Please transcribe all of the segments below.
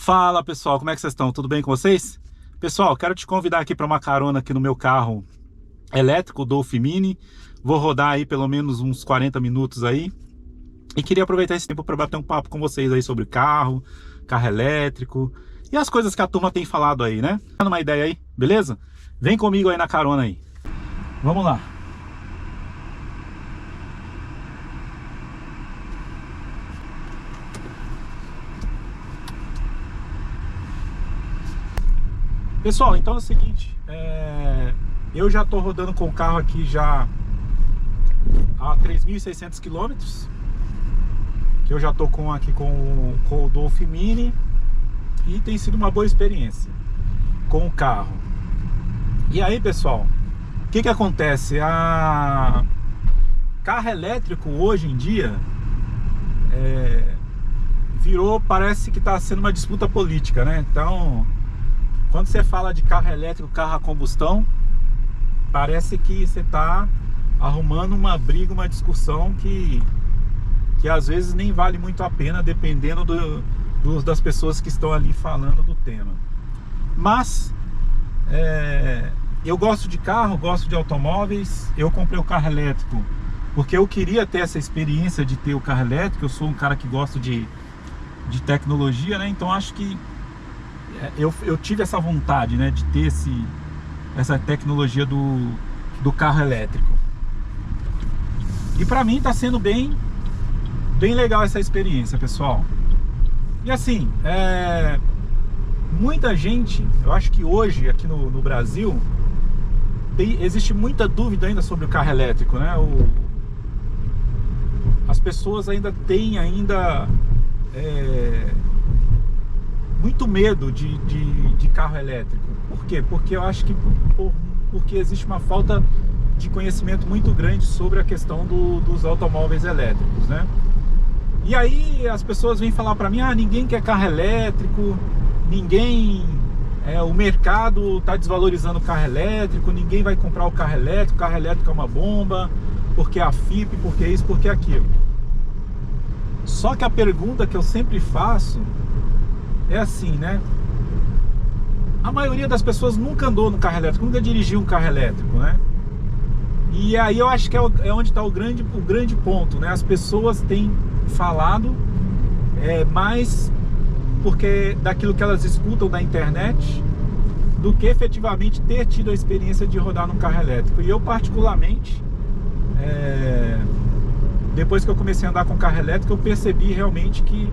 Fala pessoal, como é que vocês estão? Tudo bem com vocês? Pessoal, quero te convidar aqui para uma carona aqui no meu carro elétrico, o Dolphin Mini. Vou rodar aí pelo menos uns 40 minutos aí. E queria aproveitar esse tempo para bater um papo com vocês aí sobre carro elétrico e as coisas que a turma tem falado aí, né? Dando uma ideia aí, beleza? Vem comigo aí na carona aí. Vamos lá. Pessoal, então é o seguinte, eu já estou rodando com o carro aqui já a 3.600 quilômetros, que eu já estou aqui com o Dolphin Mini, e tem sido uma boa experiência com o carro. E aí, pessoal, o que acontece? Carro elétrico hoje em dia parece que está sendo uma disputa política, né? Então, quando você fala de carro elétrico, carro a combustão, parece que você está arrumando uma briga, uma discussão que às vezes nem vale muito a pena, dependendo das pessoas que estão ali falando do tema. Mas eu gosto de carro, gosto de automóveis. Eu comprei o carro elétrico porque eu queria ter essa experiência de ter o carro elétrico. Eu sou um cara que gosta de tecnologia, né? Então acho que eu tive essa vontade, né, de ter essa tecnologia do carro elétrico. E para mim está sendo bem legal essa experiência, pessoal. E assim, muita gente, eu acho que hoje aqui no Brasil existe muita dúvida ainda sobre o carro elétrico, né? As pessoas ainda têm muito medo de carro elétrico. Por quê? Porque eu acho que porque existe uma falta de conhecimento muito grande sobre a questão dos automóveis elétricos, né? E aí as pessoas vêm falar para mim: ninguém quer carro elétrico, o mercado está desvalorizando o carro elétrico, ninguém vai comprar o carro elétrico é uma bomba, porque a FIP, porque isso, porque aquilo. Só que a pergunta que eu sempre faço é assim, né? A maioria das pessoas nunca andou no carro elétrico, nunca dirigiu um carro elétrico, né? E aí eu acho que é onde está o grande ponto, né? As pessoas têm falado mais porque daquilo que elas escutam da internet do que efetivamente ter tido a experiência de rodar num carro elétrico. E eu particularmente, depois que eu comecei a andar com carro elétrico, eu percebi realmente que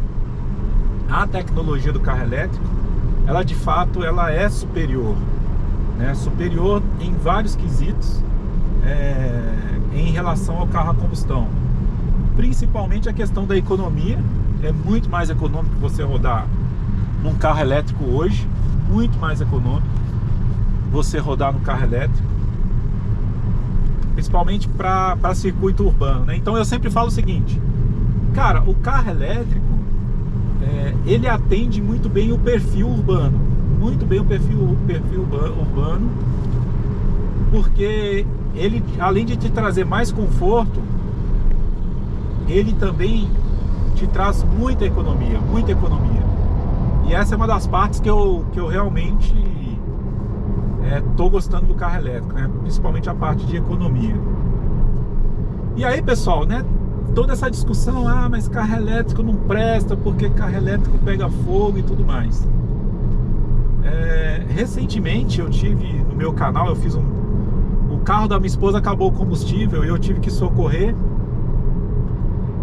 a tecnologia do carro elétrico, ela de fato é superior, né? Superior em vários quesitos em relação ao carro a combustão. Principalmente a questão da economia. É muito mais econômico você rodar num carro elétrico hoje, muito mais econômico você rodar no carro elétrico, principalmente para circuito urbano, né? Então eu sempre falo o seguinte, cara, o carro elétrico ele atende muito bem o perfil urbano, urbano, porque ele, além de te trazer mais conforto, ele também te traz muita economia. E essa é uma das partes que eu realmente tô gostando do carro elétrico, né? Principalmente a parte de economia. E aí, pessoal, né? Toda essa discussão, mas carro elétrico não presta porque carro elétrico pega fogo e tudo mais. Recentemente eu tive no meu canal, o carro da minha esposa acabou o combustível e eu tive que socorrer.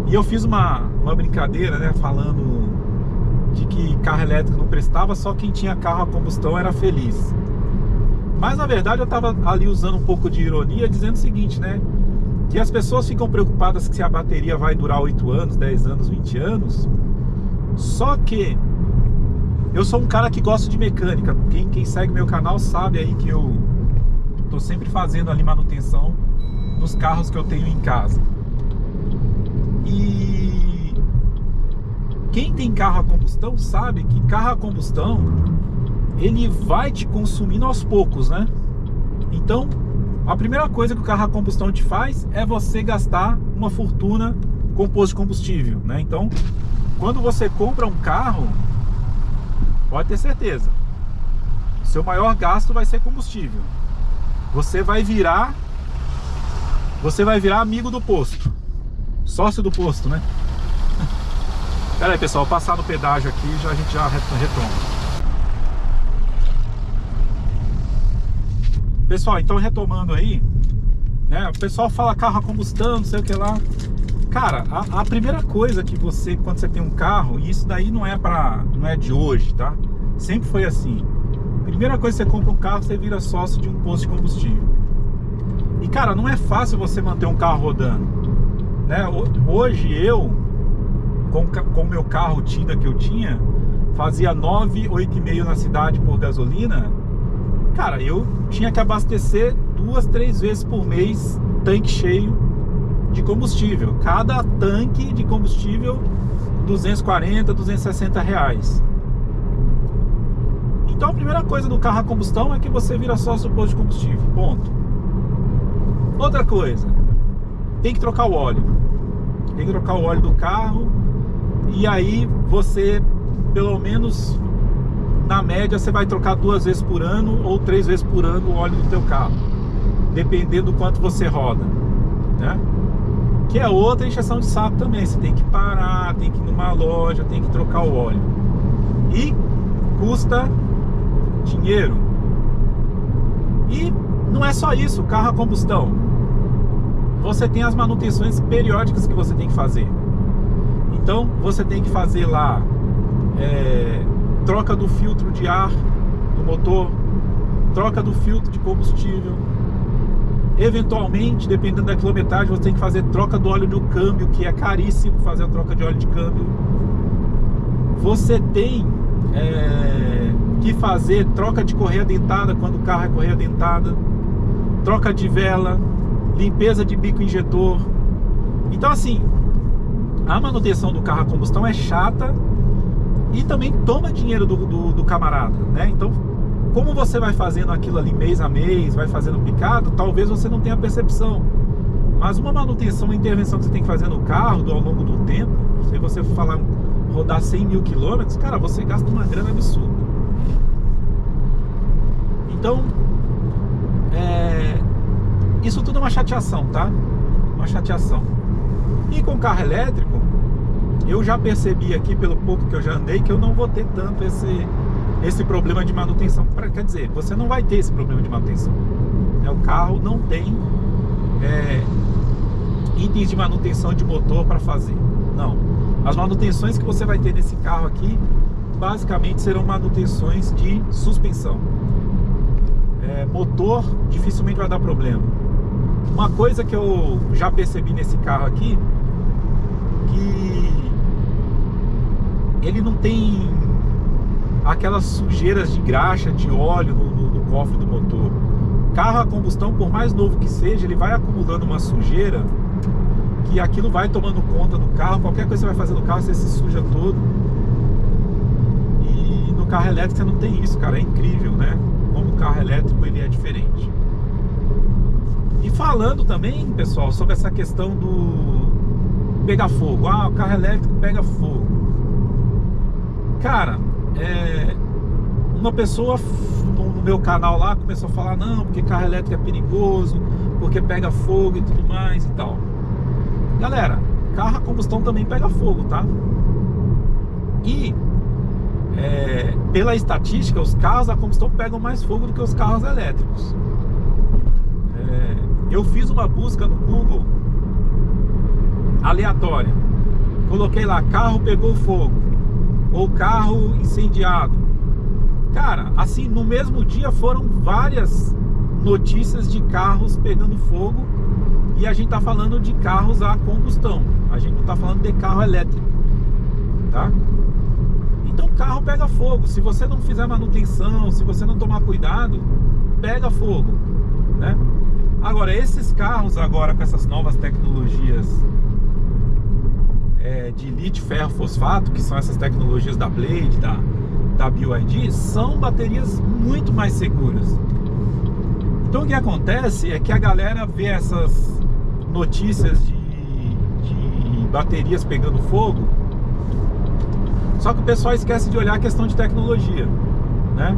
E eu fiz uma brincadeira, né, falando de que carro elétrico não prestava, só quem tinha carro a combustão era feliz. Mas na verdade eu estava ali usando um pouco de ironia, dizendo o seguinte, né? Que as pessoas ficam preocupadas que se a bateria vai durar 8 anos, 10 anos, 20 anos. Só que eu sou um cara que gosta de mecânica. Quem segue meu canal sabe aí que eu tô sempre fazendo ali manutenção nos carros que eu tenho em casa. E quem tem carro a combustão sabe que carro a combustão ele vai te consumindo aos poucos, né? Então a primeira coisa que o carro a combustão te faz é você gastar uma fortuna com posto de combustível, né? Então, quando você compra um carro, pode ter certeza. Seu maior gasto vai ser combustível. Você vai virar amigo do posto, sócio do posto, né? Pera aí, pessoal, vou passar no pedágio aqui e a gente já retoma. Pessoal, então retomando aí, né? O pessoal fala carro a combustão, não sei o que lá. Cara, a primeira coisa que você, quando você tem um carro, e isso daí não é de hoje, tá? Sempre foi assim. Primeira coisa que você compra um carro, você vira sócio de um posto de combustível. E cara, não é fácil você manter um carro rodando, né? Hoje eu, com o meu carro Tida que eu tinha, fazia 9, 8,5 na cidade por gasolina. Cara, eu tinha que abastecer 2, 3 vezes por mês, tanque cheio de combustível. Cada tanque de combustível 240, 260 reais. Então a primeira coisa do carro a combustão é que você vira sócio do posto de combustível, ponto. Outra coisa, tem que trocar o óleo. Tem que trocar o óleo do carro. E aí você, pelo menos na média, você vai trocar 2 vezes por ano ou 3 vezes por ano o óleo do teu carro, dependendo do quanto você roda, né? Que é outra encheção de saco também. Você tem que parar, tem que ir numa loja, tem que trocar o óleo. E custa dinheiro. E não é só isso, carro a combustão. Você tem as manutenções periódicas que você tem que fazer. Então você tem que fazer lá troca do filtro de ar do motor, troca do filtro de combustível. Eventualmente, dependendo da quilometragem, você tem que fazer troca do óleo do câmbio, que é caríssimo fazer a troca de óleo de câmbio. Você tem que fazer troca de correia dentada quando o carro é correia dentada, troca de vela, limpeza de bico injetor. Então assim, a manutenção do carro a combustão é chata e também toma dinheiro do camarada, né? Então, como você vai fazendo aquilo ali mês a mês, vai fazendo picado, talvez você não tenha percepção. Mas uma manutenção, uma intervenção que você tem que fazer no carro ao longo do tempo, se você falar rodar 100 mil quilômetros, cara, você gasta uma grana absurda. Então, isso tudo é uma chateação, tá? Uma chateação. E com carro elétrico, eu já percebi aqui, pelo pouco que eu já andei, que eu não vou ter tanto esse problema de manutenção. Quer dizer, você não vai ter esse problema de manutenção. O carro não tem itens de manutenção de motor para fazer. Não. As manutenções que você vai ter nesse carro aqui, basicamente serão manutenções de suspensão. Motor dificilmente vai dar problema. Uma coisa que eu já percebi nesse carro aqui, que ele não tem aquelas sujeiras de graxa, de óleo no cofre do motor. Carro a combustão, por mais novo que seja, ele vai acumulando uma sujeira, que aquilo vai tomando conta do carro. Qualquer coisa que você vai fazer no carro, você se suja todo. E no carro elétrico você não tem isso, cara. É incrível, né? Como o carro elétrico ele é diferente. E falando também, pessoal, sobre essa questão do pegar fogo. Ah, o carro elétrico pega fogo. Cara, uma pessoa no meu canal lá começou a falar: não, porque carro elétrico é perigoso, porque pega fogo e tudo mais e tal. Galera, carro a combustão também pega fogo, tá? E pela estatística, os carros a combustão pegam mais fogo do que os carros elétricos. Eu fiz uma busca no Google aleatória, coloquei lá: carro pegou fogo ou carro incendiado. Cara, assim, no mesmo dia foram várias notícias de carros pegando fogo. E a gente tá falando de carros a combustão, a gente não tá falando de carro elétrico, tá? Então carro pega fogo. Se você não fizer manutenção, se você não tomar cuidado, pega fogo, né? Agora, esses carros agora com essas novas tecnologias de lítio, ferro, fosfato, que são essas tecnologias da Blade, da BYD, são baterias muito mais seguras. Então o que acontece é que a galera vê essas notícias de baterias pegando fogo, Só que o pessoal esquece de olhar a questão de tecnologia, né?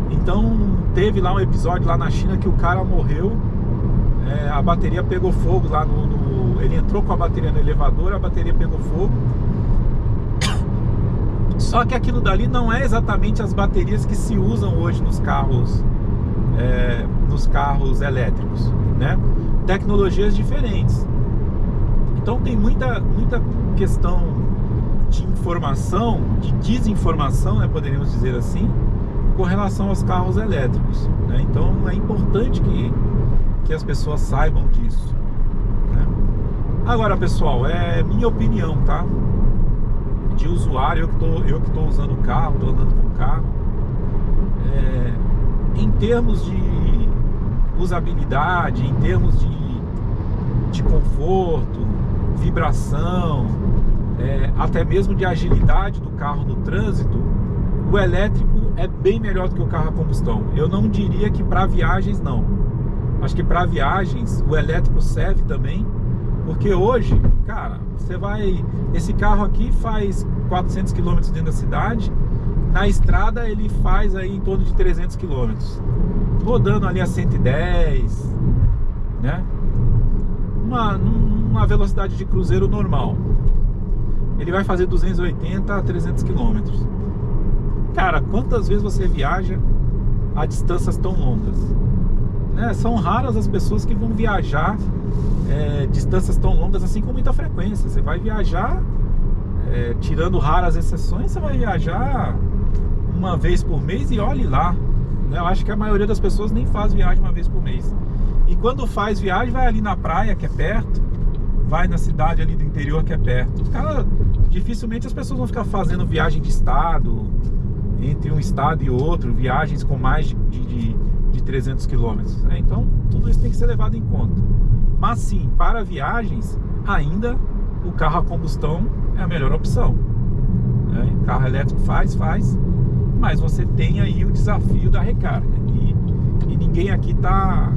Então teve lá um episódio lá na China que o cara morreu, a bateria pegou fogo lá ele entrou com a bateria no elevador, a bateria pegou fogo. Só que aquilo dali não é exatamente as baterias que se usam hoje nos carros elétricos, né? Tecnologias diferentes. Então tem muita questão de informação, de desinformação, né, poderíamos dizer assim, com relação aos carros elétricos, né? Então é importante que as pessoas saibam disso, né? Agora, pessoal, é minha opinião, tá? De usuário, eu que estou usando o carro, estou andando com o carro. Em termos de usabilidade, em termos de conforto, vibração, até mesmo de agilidade do carro no trânsito, o elétrico é bem melhor do que o carro a combustão. Eu não diria que para viagens não. Acho que para viagens o elétrico serve também, porque hoje, cara, esse carro aqui faz 400 km dentro da cidade, na estrada ele faz aí em torno de 300 km, rodando ali a 110, né? Uma velocidade de cruzeiro normal, ele vai fazer 280 a 300 km. Cara, quantas vezes você viaja a distâncias tão longas, né? São raras as pessoas que vão viajar distâncias tão longas assim com muita frequência. Você vai viajar, tirando raras exceções, você vai viajar uma vez por mês e olhe lá, né? Eu acho que a maioria das pessoas nem faz viagem uma vez por mês. E quando faz viagem, vai ali na praia, que é perto, vai na cidade ali do interior, que é perto. Cara, dificilmente as pessoas vão ficar fazendo viagem de estado, entre um estado e outro, viagens com mais de 300 quilômetros. Então, tudo isso tem que ser levado em conta. Mas sim, para viagens, ainda o carro a combustão é a melhor opção, né? O carro elétrico faz, mas você tem aí o desafio da recarga. E ninguém aqui tá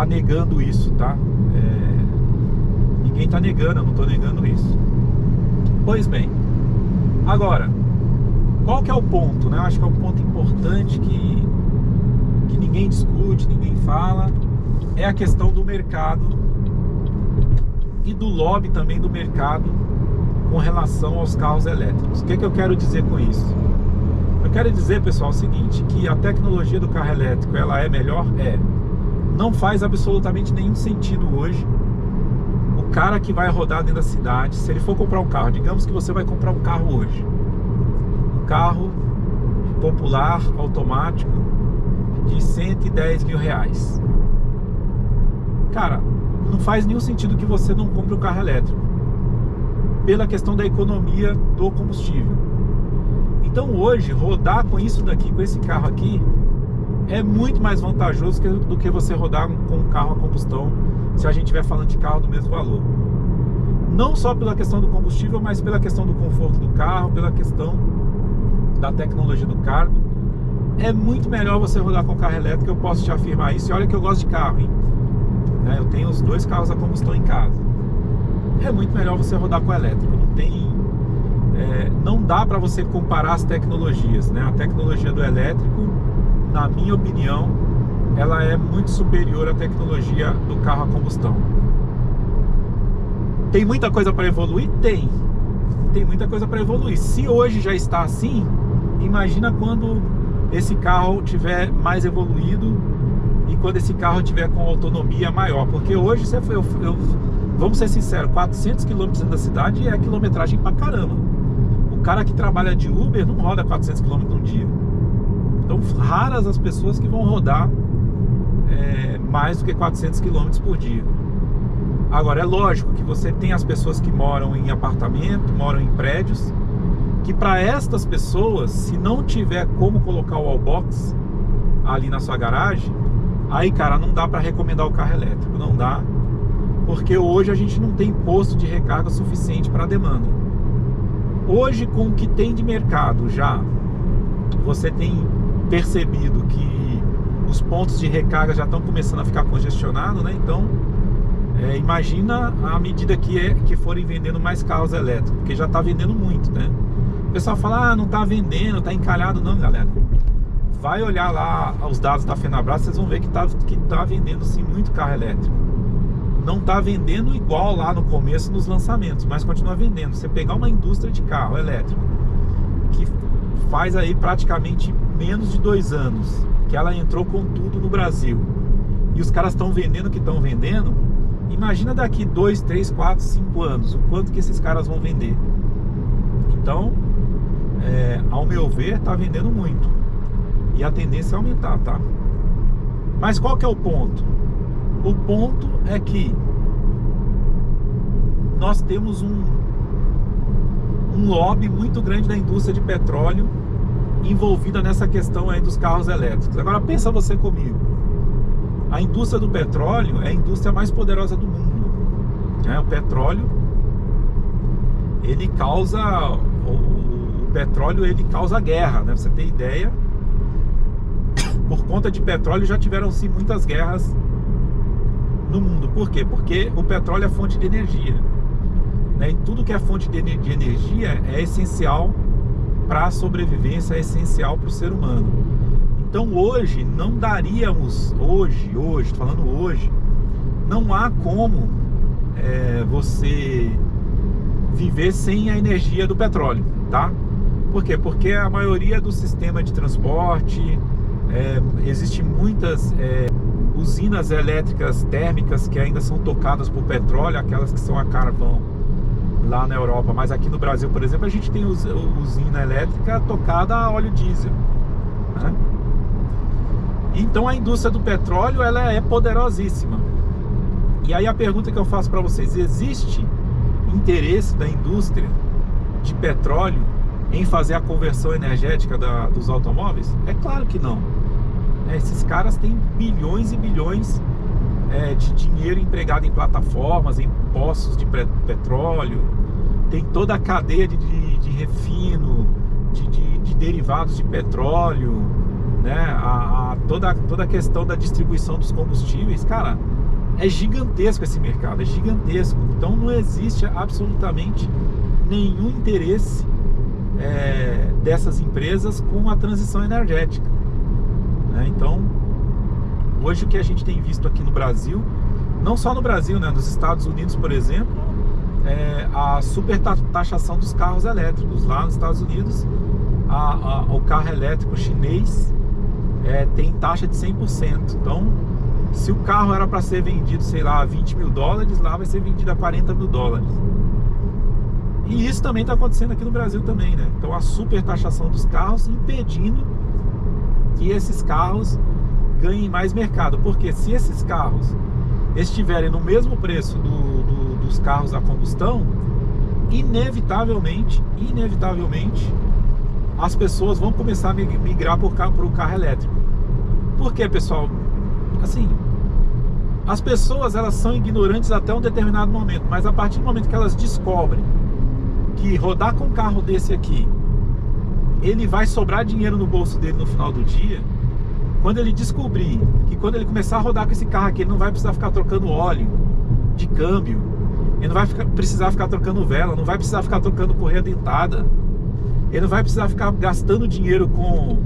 negando isso, tá? Ninguém tá negando, eu não tô negando isso. Pois bem, agora, qual que é o ponto, né? Eu acho que é um ponto importante que ninguém discute, ninguém fala, é a questão do mercado e do lobby também do mercado com relação aos carros elétricos. O que eu quero dizer com isso? Eu quero dizer, pessoal, o seguinte, que a tecnologia do carro elétrico, ela é melhor? Não faz absolutamente nenhum sentido hoje o cara que vai rodar dentro da cidade, se ele for comprar um carro, digamos que você vai comprar um carro hoje, um carro popular, automático, de 110 mil reais. Cara, não faz nenhum sentido que você não compre um carro elétrico, pela questão da economia do combustível. Então hoje, rodar com isso daqui, com esse carro aqui, é muito mais vantajoso do que você rodar com um carro a combustão, se a gente estiver falando de carro do mesmo valor. Não só pela questão do combustível, mas pela questão do conforto do carro, pela questão da tecnologia do carro. É muito melhor você rodar com carro elétrico, eu posso te afirmar isso. E olha que eu gosto de carro, hein? Eu tenho os 2 carros a combustão em casa. É muito melhor você rodar com elétrico. Não dá para você comparar as tecnologias, né? A tecnologia do elétrico, na minha opinião, ela é muito superior à tecnologia do carro a combustão. Tem muita coisa para evoluir? Tem muita coisa para evoluir. Se hoje já está assim, imagina quando esse carro tiver mais evoluído e quando esse carro tiver com autonomia maior. Porque hoje, vamos ser sinceros, 400 km dentro da cidade é quilometragem pra caramba. O cara que trabalha de Uber não roda 400 km num dia. Então, raras as pessoas que vão rodar mais do que 400 km por dia. Agora, é lógico que você tem as pessoas que moram em apartamento, moram em prédios, que para estas pessoas, se não tiver como colocar o wallbox ali na sua garagem, aí, cara, não dá para recomendar o carro elétrico, não dá, porque hoje a gente não tem posto de recarga suficiente para a demanda. Hoje, com o que tem de mercado já, você tem percebido que os pontos de recarga já estão começando a ficar congestionados, né? Então, imagina à medida que forem vendendo mais carros elétricos, porque já está vendendo muito, né? O pessoal fala, não tá vendendo, tá encalhado. Não, galera, vai olhar lá os dados da Fenabrás, vocês vão ver que tá vendendo sim muito carro elétrico. Não tá vendendo igual lá no começo nos lançamentos, mas continua vendendo. Você pegar uma indústria de carro elétrico que faz aí praticamente menos de 2 anos que ela entrou com tudo no Brasil, e os caras estão vendendo o que estão vendendo, imagina daqui 2, 3, 4, 5 anos o quanto que esses caras vão vender. Então, ao meu ver, tá vendendo muito, e a tendência é aumentar, tá? Mas qual que é o ponto? O ponto é que nós temos um lobby muito grande da indústria de petróleo envolvida nessa questão aí dos carros elétricos. Agora pensa você comigo, a indústria do petróleo é a indústria mais poderosa do mundo, né? O petróleo, ele causa ele causa guerra, né? Pra você ter ideia, por conta de petróleo já tiveram-se muitas guerras no mundo. Por quê? Porque o petróleo é fonte de energia, né? E tudo que é fonte de energia é essencial para a sobrevivência, é essencial para o ser humano. Então hoje não daríamos, tô falando hoje, não há como você viver sem a energia do petróleo, tá? Por quê? Porque a maioria do sistema de transporte, existe muitas usinas elétricas térmicas que ainda são tocadas por petróleo, aquelas que são a carvão lá na Europa, mas aqui no Brasil, por exemplo, a gente tem usina elétrica tocada a óleo diesel, né? Então a indústria do petróleo, ela é poderosíssima. E aí a pergunta que eu faço para vocês: existe interesse da indústria de petróleo em fazer a conversão energética dos automóveis? É claro que não. Esses caras têm bilhões e bilhões de dinheiro empregado em plataformas, em poços de petróleo, tem toda a cadeia de refino, de derivados de petróleo, né? Toda a questão da distribuição dos combustíveis. Cara, é gigantesco esse mercado, é gigantesco. Então não existe absolutamente nenhum interesse dessas empresas com a transição energética, né? Então hoje o que a gente tem visto aqui no Brasil, não só no Brasil, né? Nos Estados Unidos, por exemplo, a super taxação dos carros elétricos. Lá nos Estados Unidos, o carro elétrico chinês tem taxa de 100%. Então, se o carro era para ser vendido, sei lá, a $20 mil, lá vai ser vendido a $40 mil. E isso também está acontecendo aqui no Brasil também, né? Então, a super taxação dos carros impedindo que esses carros ganhem mais mercado. Porque se esses carros estiverem no mesmo preço dos carros a combustão, inevitavelmente as pessoas vão começar a migrar para o carro elétrico. Por quê, pessoal? Assim, as pessoas, elas são ignorantes até um determinado momento, mas a partir do momento que elas descobrem que rodar com um carro desse aqui, ele vai sobrar dinheiro no bolso dele no final do dia, quando ele descobrir que quando ele começar a rodar com esse carro aqui, ele não vai precisar ficar trocando óleo de câmbio, ele não vai precisar ficar trocando vela, não vai precisar ficar trocando correia dentada, ele não vai precisar ficar gastando dinheiro com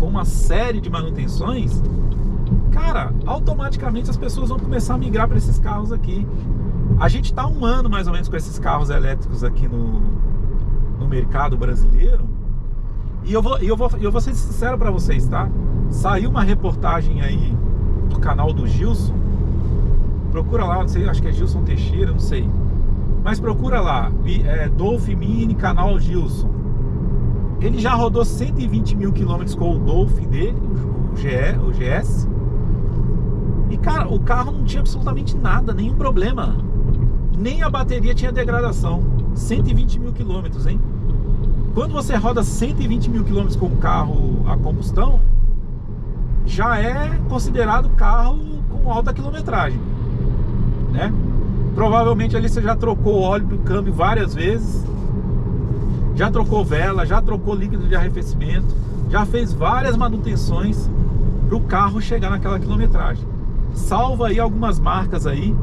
uma série de manutenções. Cara, automaticamente as pessoas vão começar a migrar para esses carros aqui. A gente está 1 ano mais ou menos com esses carros elétricos aqui no mercado brasileiro. E eu vou ser sincero para vocês, tá? Saiu uma reportagem aí do canal do Gilson. Procura lá, não sei, acho que é Gilson Teixeira, não sei. Mas procura lá, Dolph Mini, canal Gilson. Ele já rodou 120 mil quilômetros com o Dolph dele, o GS. E cara, o carro não tinha absolutamente nada, nenhum problema. Nem a bateria tinha degradação. 120 mil quilômetros, hein? Quando você roda 120 mil quilômetros com um carro a combustão, já é considerado carro com alta quilometragem, né? Provavelmente ali você já trocou o óleo do câmbio várias vezes, já trocou vela, já trocou líquido de arrefecimento, já fez várias manutenções para o carro chegar naquela quilometragem. Salvo aí algumas marcas aí,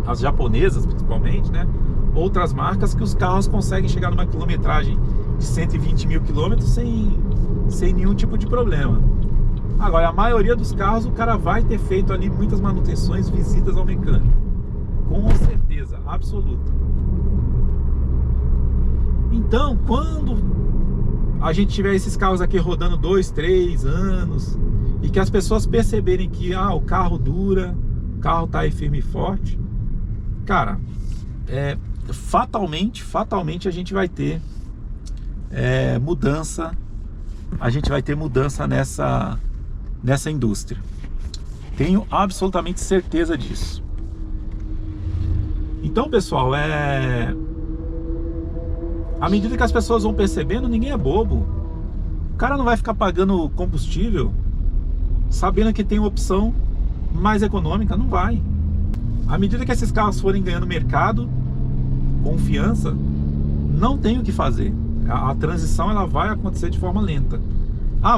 as japonesas principalmente, né? outras marcas que os carros conseguem chegar numa quilometragem de 120 mil quilômetros sem nenhum tipo de problema. Agora, a maioria dos carros, o cara vai ter feito ali muitas manutenções, visitas ao mecânico, com certeza absoluta. Então, quando a gente tiver esses carros aqui rodando 2, 3 anos e que as pessoas perceberem que o carro dura, o carro tá aí firme e forte, cara, fatalmente a gente vai ter mudança. A gente vai ter mudança nessa indústria. Tenho absolutamente certeza disso. Então, pessoal, à medida que as pessoas vão percebendo, ninguém é bobo. O cara não vai ficar pagando combustível sabendo que tem uma opção mais econômica. Não vai. À medida que esses carros forem ganhando mercado, confiança, não tem o que fazer. A transição ela vai acontecer de forma lenta.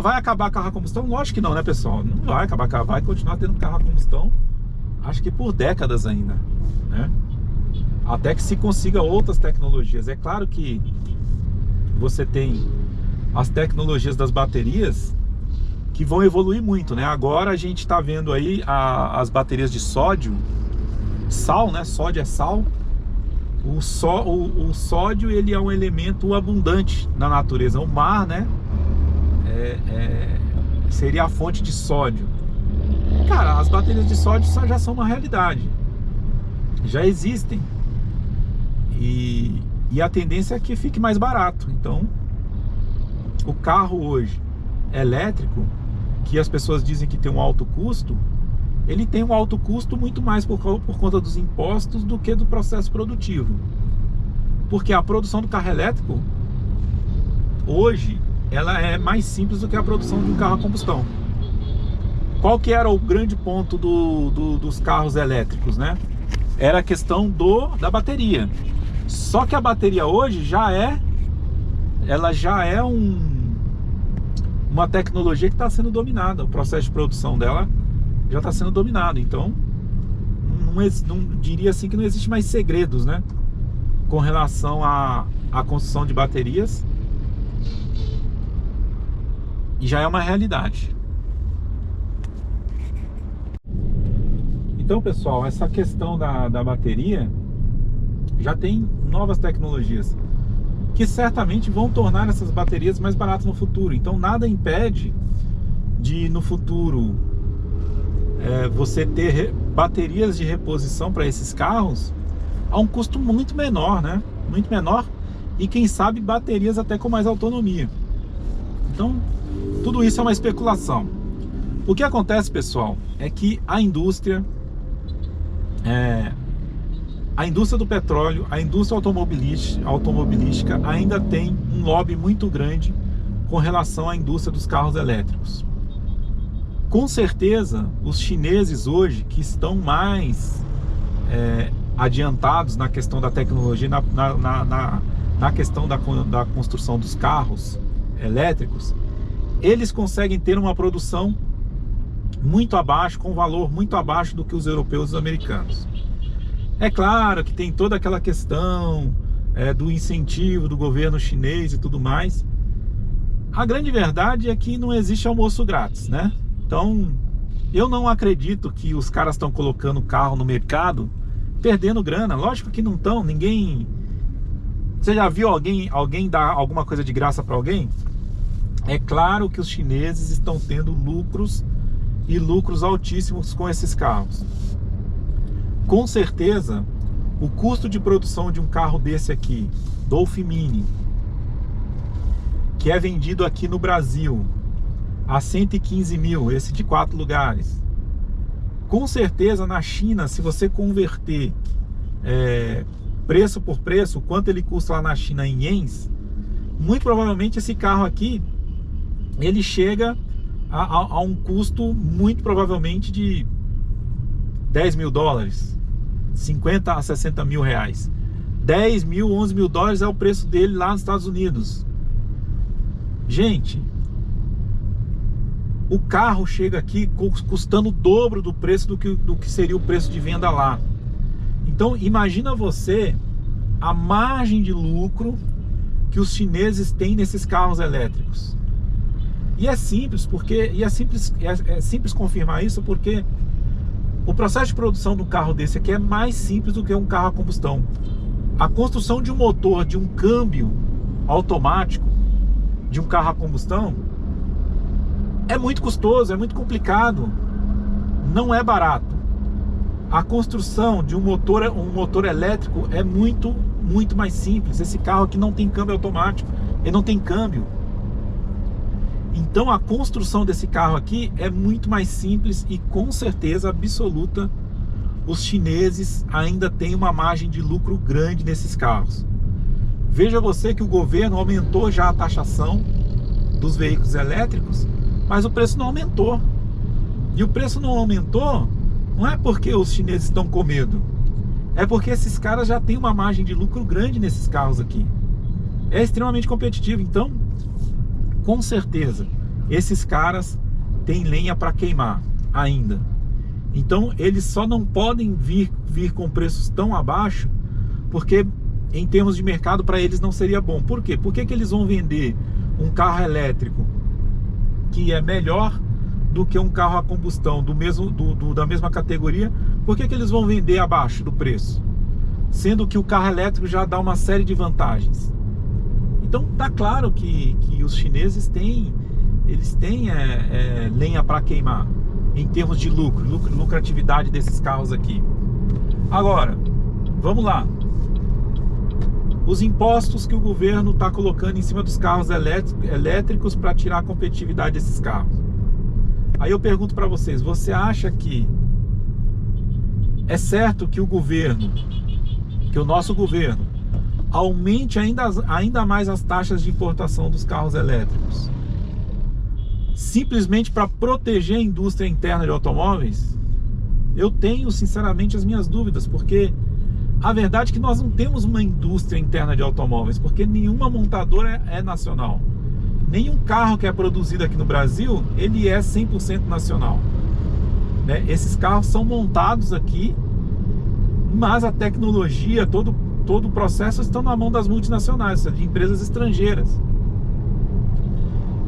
Vai acabar carro a combustão? Lógico que não, né, pessoal? Não vai acabar carro, vai continuar tendo carro a combustão, acho que por décadas ainda, né? Até que se consiga outras tecnologias. É claro que você tem as tecnologias das baterias que vão evoluir muito, né? Agora a gente está vendo aí as baterias de sódio, sal, né? Sódio é sal. O sódio, ele é um elemento abundante na natureza. O mar, né? Seria a fonte de sódio. Cara, as baterias de sódio já são uma realidade. Já existem. E a tendência é que fique mais barato. Então, o carro hoje elétrico, que as pessoas dizem que tem um alto custo, ele tem um alto custo muito mais por conta dos impostos do que do processo produtivo. Porque a produção do carro elétrico, hoje, ela é mais simples do que a produção de um carro a combustão. Qual que era o grande ponto dos carros elétricos, né? Era a questão da bateria. Só que a bateria hoje ela já é uma tecnologia que está sendo dominada. O processo de produção dela já está sendo dominado. Então, não diria assim que não existe mais segredos, né? Com relação à construção de baterias. E já é uma realidade. Então, pessoal, essa questão da bateria já tem novas tecnologias que certamente vão tornar essas baterias mais baratas no futuro. Então, nada impede de, no futuro, você ter baterias de reposição para esses carros a um custo muito menor, né? Muito menor, e quem sabe baterias até com mais autonomia. Então, tudo isso é uma especulação. O que acontece, pessoal, é que a indústria do petróleo, a indústria automobilística ainda tem um lobby muito grande com relação à indústria dos carros elétricos. Com certeza, os chineses hoje, que estão mais adiantados na questão da tecnologia, na questão da construção dos carros elétricos, eles conseguem ter uma produção muito abaixo, com valor muito abaixo do que os europeus e os americanos. É claro que tem toda aquela questão do incentivo do governo chinês e tudo mais. A grande verdade é que não existe almoço grátis, né? Então, eu não acredito que os caras estão colocando carro no mercado perdendo grana. Lógico que não estão, ninguém... Você já viu alguém dar alguma coisa de graça para alguém? É claro que os chineses estão tendo lucros e lucros altíssimos com esses carros. Com certeza, o custo de produção de um carro desse aqui, Dolphin Mini, que é vendido aqui no Brasil a 115 mil, esse de 4 lugares. Com certeza, na China, se você converter preço por preço, quanto ele custa lá na China em ienes, muito provavelmente esse carro aqui, ele chega a um custo muito provavelmente de 10 mil dólares, 50 a 60 mil reais. 10 mil, 11 mil dólares é o preço dele lá nos Estados Unidos. Gente, o carro chega aqui custando o dobro do preço do que seria o preço de venda lá. Então imagina você a margem de lucro que os chineses têm nesses carros elétricos. E é simples, é simples confirmar isso, porque o processo de produção de um carro desse aqui é mais simples do que um carro a combustão. A construção de um motor, de um câmbio automático, de um carro a combustão, é muito custoso, é muito complicado, não é barato. A construção de um motor elétrico é muito mais simples. Esse carro aqui não tem câmbio automático, ele não tem câmbio. Então a construção desse carro aqui é muito mais simples e com certeza absoluta os chineses ainda têm uma margem de lucro grande nesses carros. Veja você que o governo aumentou já a taxação dos veículos elétricos, mas o preço não aumentou. E o preço não aumentou não é porque os chineses estão com medo, é porque esses caras já têm uma margem de lucro grande nesses carros aqui. É extremamente competitivo, então com certeza esses caras têm lenha para queimar ainda. Então eles só não podem vir com preços tão abaixo, porque em termos de mercado para eles não seria bom. Por quê? Por que eles vão vender um carro elétrico que é melhor do que um carro a combustão da mesma categoria? Por que eles vão vender abaixo do preço, sendo que o carro elétrico já dá uma série de vantagens? Então tá claro que os chineses têm lenha para queimar em termos de lucratividade desses carros aqui. Agora, vamos lá. Os impostos que o governo está colocando em cima dos carros elétricos para tirar a competitividade desses carros. Aí eu pergunto para vocês, você acha que é certo que o nosso governo aumente ainda mais as taxas de importação dos carros elétricos, simplesmente para proteger a indústria interna de automóveis? Eu tenho sinceramente as minhas dúvidas, porque a verdade é que nós não temos uma indústria interna de automóveis, porque nenhuma montadora é nacional. Nenhum carro que é produzido aqui no Brasil, ele é 100% nacional, né? Esses carros são montados aqui, mas a tecnologia, todo o processo estão na mão das multinacionais, de empresas estrangeiras.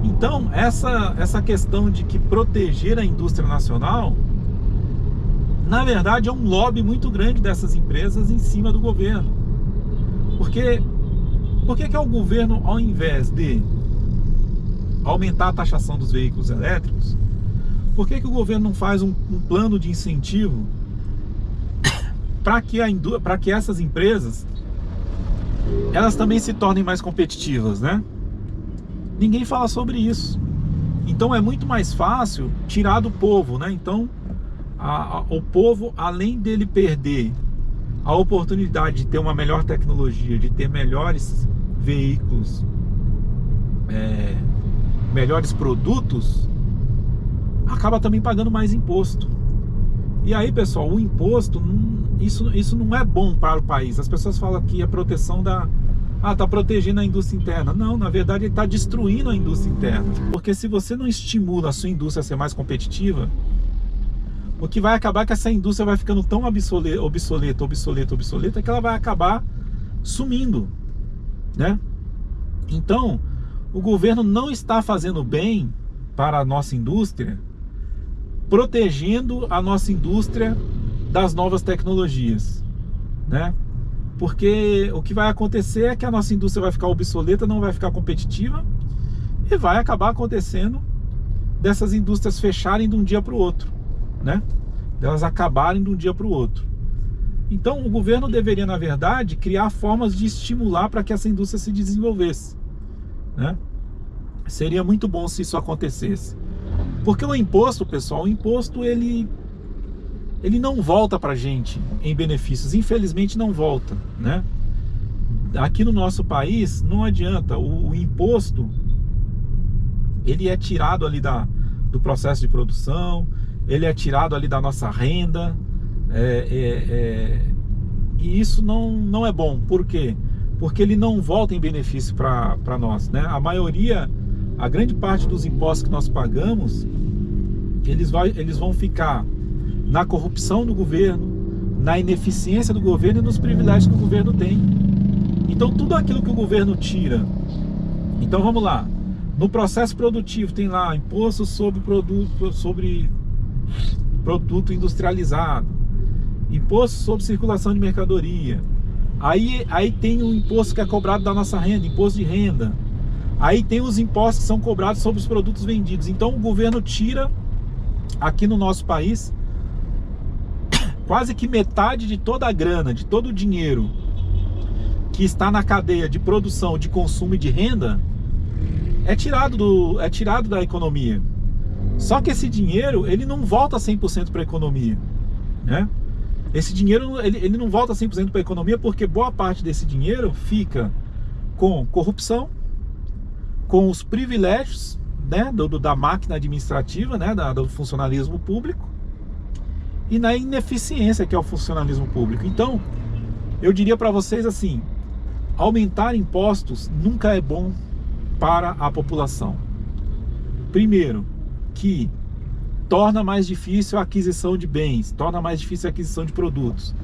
Então, essa questão de que proteger a indústria nacional, na verdade, é um lobby muito grande dessas empresas em cima do governo. Porque por que o governo, ao invés de aumentar a taxação dos veículos elétricos, por que o governo não faz um plano de incentivo para que essas empresas elas também se tornem mais competitivas, né? Ninguém fala sobre isso. Então é muito mais fácil tirar do povo, né? Então o povo, além dele perder a oportunidade de ter uma melhor tecnologia, de ter melhores veículos, melhores produtos, acaba também pagando mais imposto. E aí, pessoal, o imposto, isso não é bom para o país. As pessoas falam que a proteção tá protegendo a indústria interna. Não, na verdade ele está destruindo a indústria interna. Porque se você não estimula a sua indústria a ser mais competitiva, o que vai acabar é que essa indústria vai ficando tão obsoleta que ela vai acabar sumindo, né? Então, o governo não está fazendo bem para a nossa indústria, protegendo a nossa indústria das novas tecnologias, né? Porque o que vai acontecer é que a nossa indústria vai ficar obsoleta, não vai ficar competitiva, e vai acabar acontecendo dessas indústrias fecharem de um dia para o outro, né? Delas acabarem de um dia para o outro. Então o governo deveria, na verdade, criar formas de estimular para que essa indústria se desenvolvesse, né? Seria muito bom se isso acontecesse. Porque o imposto, pessoal, o imposto ele não volta para a gente em benefícios, infelizmente não volta, né? Aqui no nosso país não adianta, o imposto ele é tirado ali do processo de produção, ele é tirado ali da nossa renda, e isso não é bom. Por quê? Porque ele não volta em benefício para nós, né? A grande parte dos impostos que nós pagamos, eles vão ficar na corrupção do governo, na ineficiência do governo e nos privilégios que o governo tem. Então tudo aquilo que o governo tira. Então vamos lá. No processo produtivo tem lá imposto sobre produto industrializado, imposto sobre circulação de mercadoria. Aí tem o imposto que é cobrado da nossa renda, imposto de renda. Aí tem os impostos que são cobrados sobre os produtos vendidos. Então o governo tira aqui no nosso país quase que metade de toda a grana, de todo o dinheiro que está na cadeia de produção, de consumo e de renda, é tirado da economia. Só que esse dinheiro, ele não volta 100% para a economia, né? Esse dinheiro, ele não volta 100% para a economia, porque boa parte desse dinheiro fica com corrupção, com os privilégios, né, da máquina administrativa, né, do funcionalismo público, e na ineficiência que é o funcionalismo público. Então, eu diria para vocês assim, aumentar impostos nunca é bom para a população. Primeiro, que torna mais difícil a aquisição de bens, torna mais difícil a aquisição de produtos.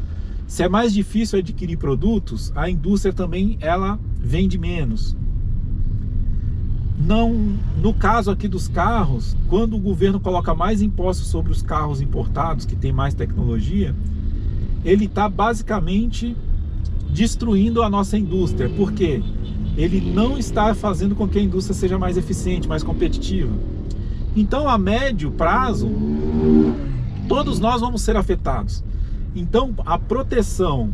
Se é mais difícil adquirir produtos, a indústria também, ela vende menos. Não, no caso aqui dos carros, quando o governo coloca mais impostos sobre os carros importados, que tem mais tecnologia, ele está basicamente destruindo a nossa indústria. Por quê? Ele não está fazendo com que a indústria seja mais eficiente, mais competitiva. Então, a médio prazo, todos nós vamos ser afetados. Então, a proteção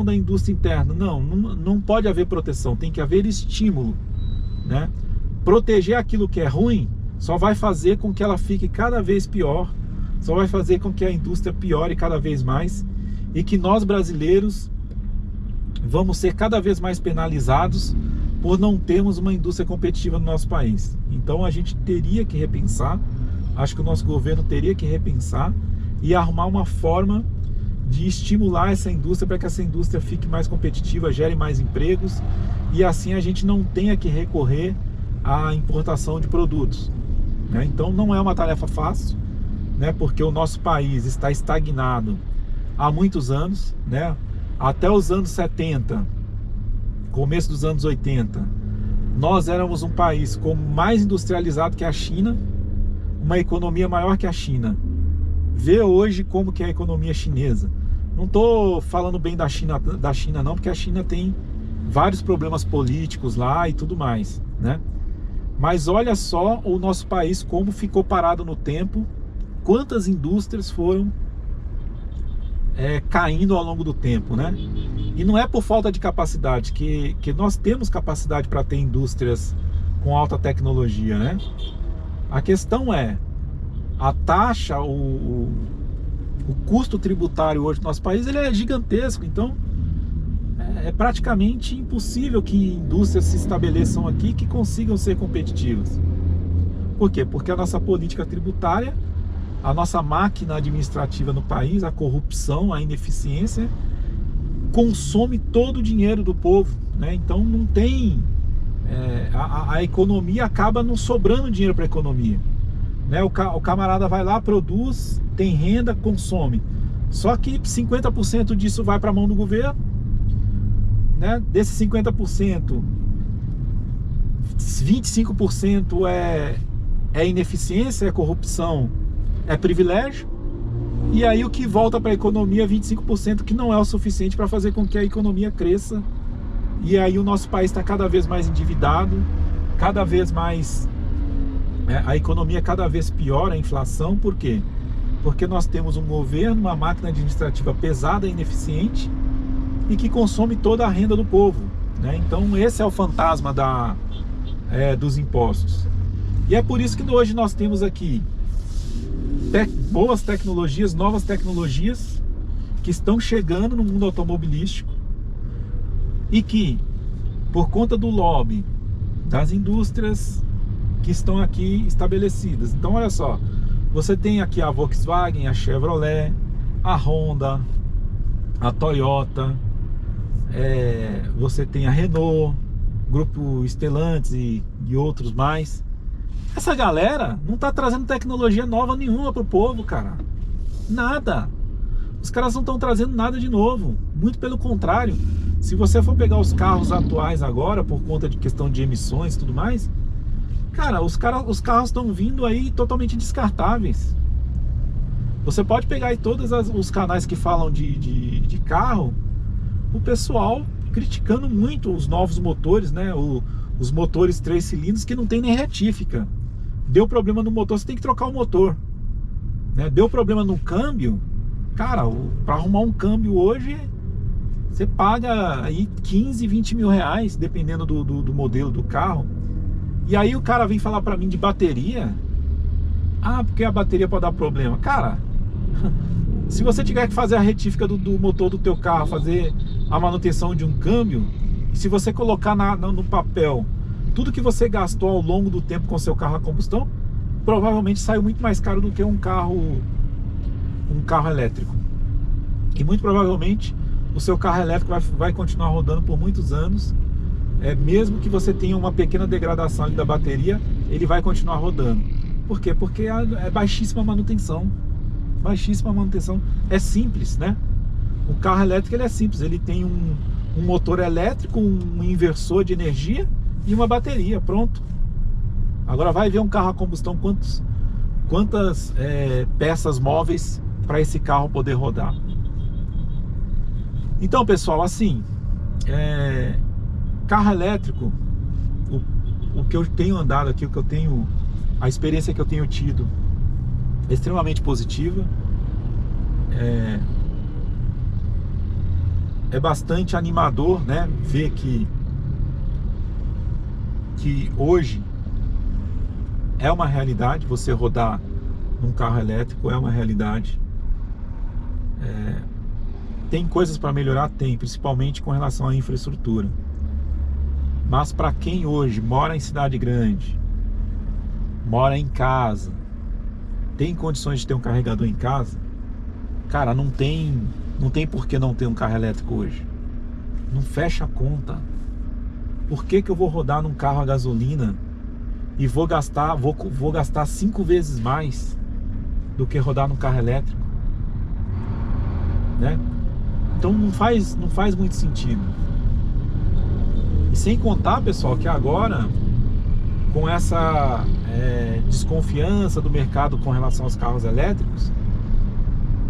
da indústria interna, não pode haver proteção, tem que haver estímulo, né? Proteger aquilo que é ruim só vai fazer com que ela fique cada vez pior, só vai fazer com que a indústria piore cada vez mais e que nós brasileiros vamos ser cada vez mais penalizados por não termos uma indústria competitiva no nosso país. Então a gente teria que repensar, acho que o nosso governo teria que repensar e arrumar uma forma de estimular essa indústria para que essa indústria fique mais competitiva, gere mais empregos e assim a gente não tenha que recorrer à importação de produtos, né? Então não é uma tarefa fácil, né? Porque o nosso país está estagnado há muitos anos, né? Até os anos 70, começo dos anos 80, nós éramos um país mais industrializado que a China, uma economia maior que a China. Vê hoje como que é a economia chinesa. Não estou falando bem da China não, porque a China tem vários problemas políticos lá e tudo mais, né? Mas olha só o nosso país como ficou parado no tempo, quantas indústrias foram caindo ao longo do tempo, né? E não é por falta de capacidade, que nós temos capacidade para ter indústrias com alta tecnologia, né? A questão é a taxa, o custo tributário hoje do nosso país, ele é gigantesco. Então é praticamente impossível que indústrias se estabeleçam aqui que consigam ser competitivas. Por quê? Porque a nossa política tributária, a nossa máquina administrativa no país, a corrupção, a ineficiência, consome todo o dinheiro do povo, né? Então não tem... a economia acaba não sobrando dinheiro para a economia, né? O camarada vai lá, produz, tem renda, consome. Só que 50% disso vai para a mão do governo, né? Desses 50%, 25% é ineficiência, é corrupção, é privilégio. E aí o que volta para a economia, 25%, que não é o suficiente para fazer com que a economia cresça. E aí o nosso país está cada vez mais endividado, cada vez mais... a economia cada vez pior, a inflação. Por quê? Porque nós temos um governo, uma máquina administrativa pesada e ineficiente e que consome toda a renda do povo, né? Então esse é o fantasma dos impostos. E é por isso que hoje nós temos aqui boas tecnologias, novas tecnologias que estão chegando no mundo automobilístico e que, por conta do lobby das indústrias que estão aqui estabelecidas. Então olha só, você tem aqui a Volkswagen, a Chevrolet, a Honda, a Toyota, você tem a Renault, Grupo Stellantis e outros mais. Essa galera não está trazendo tecnologia nova nenhuma para o povo, cara. Nada. Os caras não estão trazendo nada de novo, muito pelo contrário. Se você for pegar os carros atuais agora, por conta de questão de emissões e tudo mais, cara, os carros estão vindo aí totalmente descartáveis. Você pode pegar aí todos os canais que falam de carro, o pessoal criticando muito os novos motores, né? Os motores 3 cilindros que não tem nem retífica. Deu problema no motor, você tem que trocar o motor, né? Deu problema no câmbio, cara, para arrumar um câmbio hoje, você paga aí 15, 20 mil reais, dependendo do modelo do carro. E aí o cara vem falar para mim de bateria. Ah, porque a bateria pode dar problema. Cara, se você tiver que fazer a retífica do motor do teu carro, fazer a manutenção de um câmbio, e se você colocar no papel tudo que você gastou ao longo do tempo com seu carro a combustão, provavelmente saiu muito mais caro do que um carro elétrico. E muito provavelmente o seu carro elétrico vai continuar rodando por muitos anos. Mesmo que você tenha uma pequena degradação ali da bateria, ele vai continuar rodando. Por quê? Porque é baixíssima manutenção. Baixíssima manutenção. É simples, né? O carro elétrico ele é simples. Ele tem um motor elétrico, um inversor de energia e uma bateria. Pronto. Agora vai ver um carro a combustão, quantas peças móveis para esse carro poder rodar. Então, pessoal, assim, carro elétrico, o que eu tenho andado aqui, a experiência que eu tenho tido é extremamente positiva. É bastante animador, né, ver que hoje é uma realidade você rodar num carro elétrico, é uma realidade. Tem coisas para melhorar? Tem, principalmente com relação à infraestrutura. Mas para quem hoje mora em cidade grande, mora em casa, tem condições de ter um carregador em casa, cara, não tem por que não ter um carro elétrico hoje. Não fecha a conta. Por que eu vou rodar num carro a gasolina e vou gastar 5 vezes mais do que rodar num carro elétrico, né? Então não faz muito sentido. E sem contar, pessoal, que agora, com essa desconfiança do mercado com relação aos carros elétricos,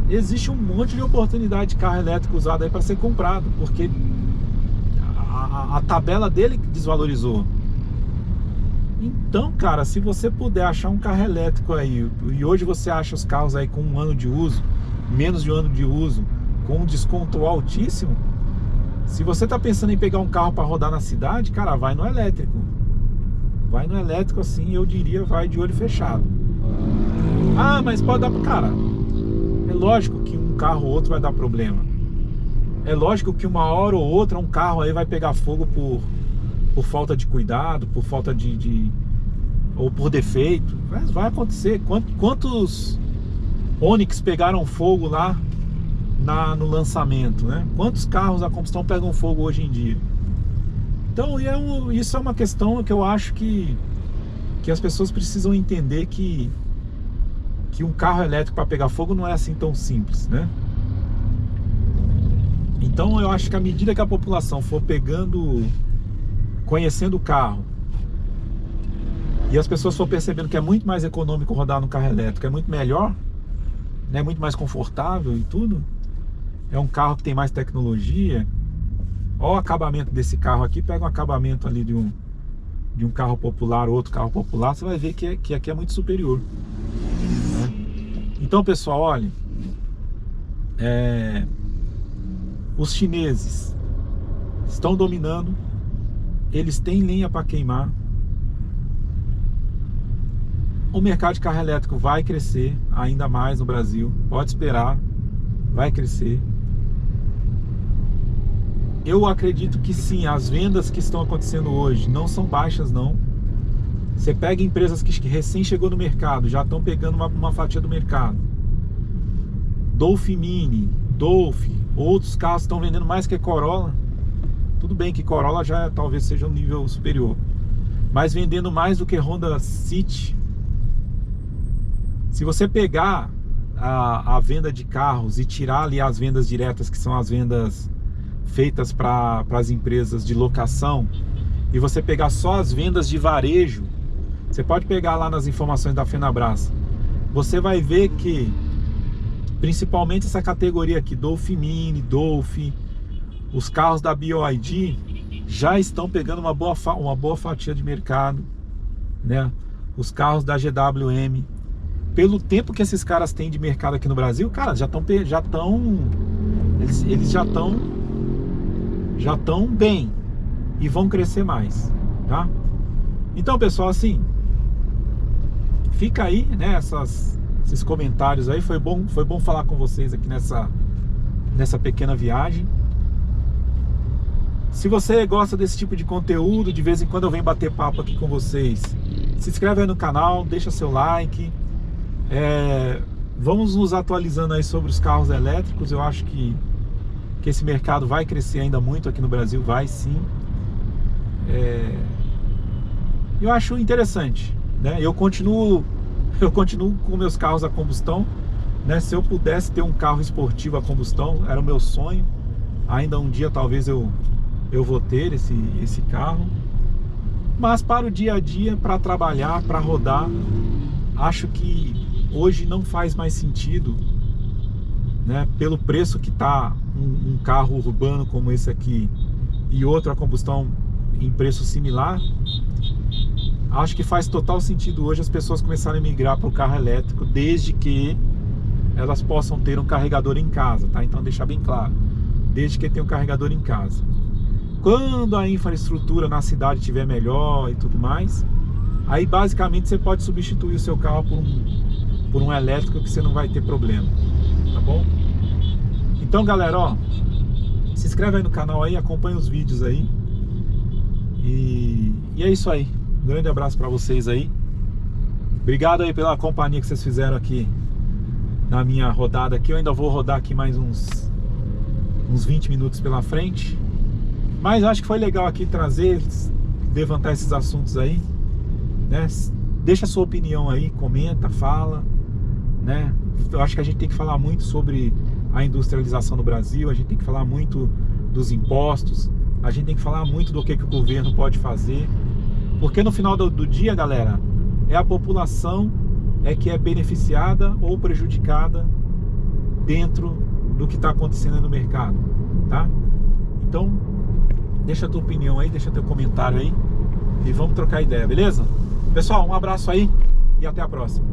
existe um monte de oportunidade de carro elétrico usado aí para ser comprado, porque a tabela dele desvalorizou. Então, cara, se você puder achar um carro elétrico aí, e hoje você acha os carros aí com 1 ano de uso, menos de 1 ano de uso, com um desconto altíssimo, se você tá pensando em pegar um carro para rodar na cidade, cara, vai no elétrico. Vai no elétrico, assim, eu diria, vai de olho fechado. Ah, mas pode dar, cara, é lógico que um carro ou outro vai dar problema. É lógico que uma hora ou outra um carro aí vai pegar fogo por falta de cuidado, por falta ou por defeito. Mas vai acontecer. Quantos Onix pegaram fogo lá no lançamento, né? Quantos carros a combustão pegam fogo hoje em dia? Então isso é uma questão que eu acho que as pessoas precisam entender que um carro elétrico para pegar fogo não é assim tão simples, né? Então eu acho que à medida que a população for conhecendo o carro, e as pessoas for percebendo que é muito mais econômico rodar no carro elétrico, é muito melhor, né? Muito mais confortável e tudo. É um carro que tem mais tecnologia. Olha o acabamento desse carro aqui. Pega um acabamento ali de um carro popular, outro carro popular, você vai ver que aqui é muito superior, né? Então, pessoal, olha, os chineses estão dominando. Eles têm lenha para queimar. O mercado de carro elétrico vai crescer ainda mais no Brasil. Pode esperar, vai crescer. Eu acredito que sim, as vendas que estão acontecendo hoje não são baixas, não. Você pega empresas que recém chegou no mercado, já estão pegando uma fatia do mercado. Dolphin, outros carros estão vendendo mais que Corolla. Tudo bem que Corolla já talvez seja um nível superior, mas vendendo mais do que Honda City. Se você pegar a venda de carros e tirar ali as vendas diretas, que são as vendas feitas para as empresas de locação, e você pegar só as vendas de varejo, você pode pegar lá nas informações da Fenabrás, você vai ver que principalmente essa categoria aqui, Dolphin Mini, Dolphin, os carros da BYD já estão pegando uma boa fatia de mercado, né? Os carros da GWM, pelo tempo que esses caras têm de mercado aqui no Brasil, cara, eles já estão bem e vão crescer mais, tá? Então, pessoal, assim, fica aí, né, esses comentários aí. Foi bom falar com vocês aqui nessa pequena viagem. Se você gosta desse tipo de conteúdo, de vez em quando eu venho bater papo aqui com vocês, se inscreve aí no canal, deixa seu like. Vamos nos atualizando aí sobre os carros elétricos. Eu acho que esse mercado vai crescer ainda muito aqui no Brasil, vai sim. Eu acho interessante, né? Eu continuo com meus carros a combustão, né? Se eu pudesse ter um carro esportivo a combustão, era o meu sonho. Ainda um dia talvez eu vou ter esse carro. Mas para o dia a dia, para trabalhar, para rodar, acho que hoje não faz mais sentido, né? Pelo preço que está um carro urbano como esse aqui e outro a combustão em preço similar, acho que faz total sentido hoje as pessoas começarem a migrar para o carro elétrico, desde que elas possam ter um carregador em casa, tá? Então deixar bem claro, desde que tenha um carregador em casa. Quando a infraestrutura na cidade estiver melhor e tudo mais, aí basicamente você pode substituir o seu carro por um elétrico, que você não vai ter problema, tá bom? Então, galera, ó, se inscreve aí no canal aí, acompanha os vídeos aí. E é isso aí. Um grande abraço para vocês aí. Obrigado aí pela companhia que vocês fizeram aqui na minha rodada aqui. Eu ainda vou rodar aqui mais uns 20 minutos pela frente. Mas acho que foi legal aqui trazer, levantar esses assuntos aí, né? Deixa a sua opinião aí, comenta, fala, né? Eu acho que a gente tem que falar muito sobre a industrialização no Brasil, a gente tem que falar muito dos impostos, a gente tem que falar muito do que o governo pode fazer, porque no final do dia, galera, é a população que é beneficiada ou prejudicada dentro do que está acontecendo no mercado, tá? Então, deixa a tua opinião aí, deixa teu comentário aí e vamos trocar ideia, beleza? Pessoal, um abraço aí e até a próxima.